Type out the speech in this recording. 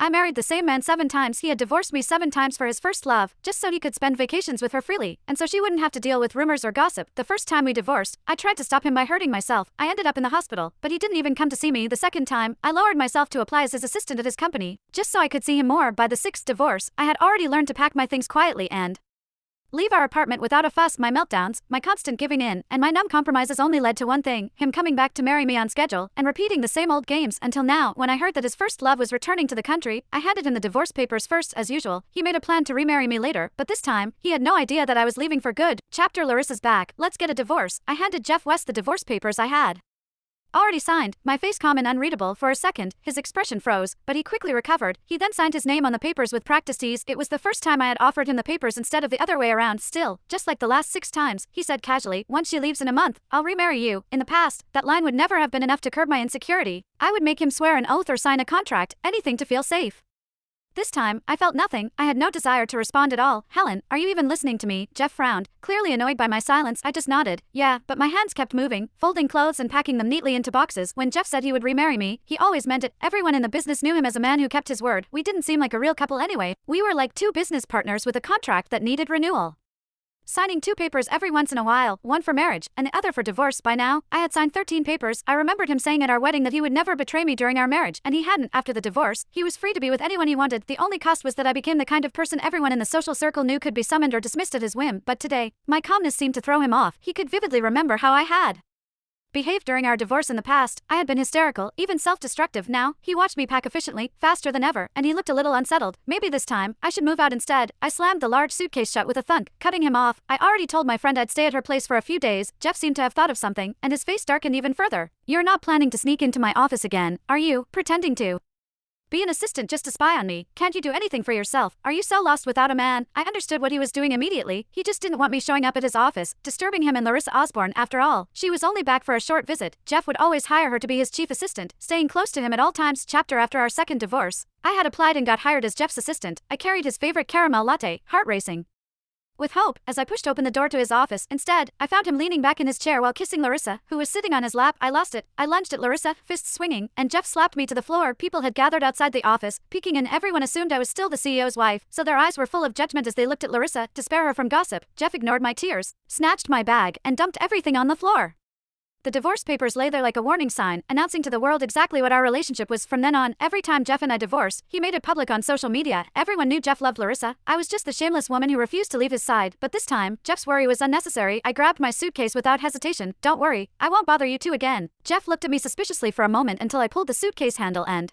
I married the same man 7 times. He had divorced me 7 times for his first love, just so he could spend vacations with her freely, and so she wouldn't have to deal with rumors or gossip. The first time we divorced, I tried to stop him by hurting myself. I ended up in the hospital, but he didn't even come to see me. The second time, I lowered myself to apply as his assistant at his company, just so I could see him more. By the sixth divorce, I had already learned to pack my things quietly and leave our apartment without a fuss. My meltdowns, my constant giving in, and my numb compromises only led to one thing: him coming back to marry me on schedule and repeating the same old games until now. When I heard that his first love was returning to the country, I handed him the divorce papers first. As usual, he made a plan to remarry me later, but this time, he had no idea that I was leaving for good. Chapter: Larissa's back. Let's get a divorce. I handed Jeff West the divorce papers I had already signed, my face calm and unreadable. For a second, his expression froze, but he quickly recovered. He then signed his name on the papers with practiced ease. It was the first time I had offered him the papers instead of the other way around. Still, just like the last 6 times, he said casually, "Once she leaves in a month, I'll remarry you." In the past, that line would never have been enough to curb my insecurity. I would make him swear an oath or sign a contract, anything to feel safe. This time, I felt nothing. I had no desire to respond at all. "Helen, are you even listening to me?" Jeff frowned, clearly annoyed by my silence. I just nodded. Yeah, but my hands kept moving, folding clothes and packing them neatly into boxes. When Jeff said he would remarry me, he always meant it. Everyone in the business knew him as a man who kept his word. We didn't seem like a real couple anyway. We were like two business partners with a contract that needed renewal, signing 2 papers every once in a while, one for marriage and the other for divorce. By now, I had signed 13 papers. I remembered him saying at our wedding that he would never betray me during our marriage, and he hadn't. After the divorce, he was free to be with anyone he wanted. The only cost was that I became the kind of person everyone in the social circle knew could be summoned or dismissed at his whim. But today, my calmness seemed to throw him off. He could vividly remember how I had behaved during our divorce in the past. I had been hysterical, even self-destructive. Now, he watched me pack efficiently, faster than ever, and he looked a little unsettled. Maybe this time, I should move out instead. I slammed the large suitcase shut with a thunk, cutting him off. I already told my friend I'd stay at her place for a few days. Jeff seemed to have thought of something, and his face darkened even further. "You're not planning to sneak into my office again, are you? Pretending to be an assistant just to spy on me? Can't you do anything for yourself? Are you so lost without a man?" I understood what he was doing immediately. He just didn't want me showing up at his office, disturbing him and Larissa Osborne. After all, she was only back for a short visit. Jeff would always hire her to be his chief assistant, staying close to him at all times. Chapter: After our second divorce, I had applied and got hired as Jeff's assistant. I carried his favorite caramel latte, heart racing with hope as I pushed open the door to his office. Instead, I found him leaning back in his chair while kissing Larissa, who was sitting on his lap. I lost it. I lunged at Larissa, fists swinging, and Jeff slapped me to the floor. People had gathered outside the office, peeking in. Everyone assumed I was still the CEO's wife, so their eyes were full of judgment as they looked at Larissa to spare her from gossip. Jeff ignored my tears, snatched my bag, and dumped everything on the floor. The divorce papers lay there like a warning sign, announcing to the world exactly what our relationship was. From then on, every time Jeff and I divorced, he made it public on social media. Everyone knew Jeff loved Larissa. I was just the shameless woman who refused to leave his side. But this time, Jeff's worry was unnecessary. I grabbed my suitcase without hesitation. "Don't worry, I won't bother you two again." Jeff looked at me suspiciously for a moment until I pulled the suitcase handle and